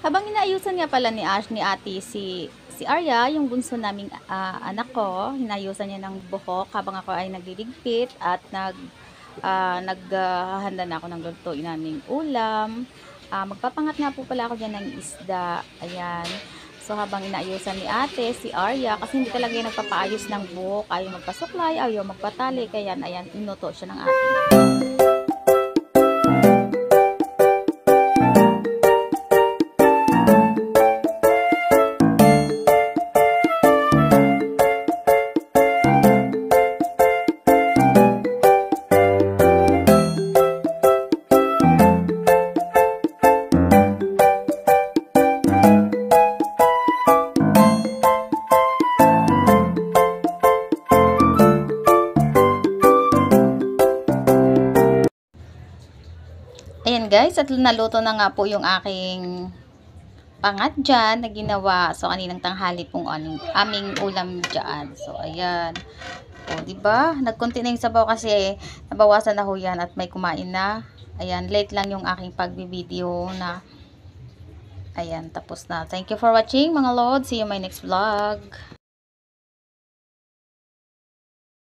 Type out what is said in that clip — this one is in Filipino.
Habang inaayusan nga pala ni ate si Arya, yung bunso naming anak ko, hinayusan niya ng buhok habang ako ay nagliligpit at naghahanda na ako ng lutuin naming ulam. Magpapangat nga po pala ako dyan ng isda. Ayan. So, habang inaayusan ni ate, si Arya, kasi hindi talaga yung nagpapaayos ng buhok, ayaw magpasuklay, ayaw magpatali, kaya ayan, inuto siya ng ate. Ayan guys, at naluto na nga po yung aking pangat dyan na ginawa. So, kaninang tanghali pong aming ulam dyan. So, ayan. O, diba? Nagkunti na yung sabaw kasi nabawasan na ho yan at may kumain na. Ayan, late lang yung aking pagbibideo na. Ayan, tapos na. Thank you for watching mga lord. See you in my next vlog.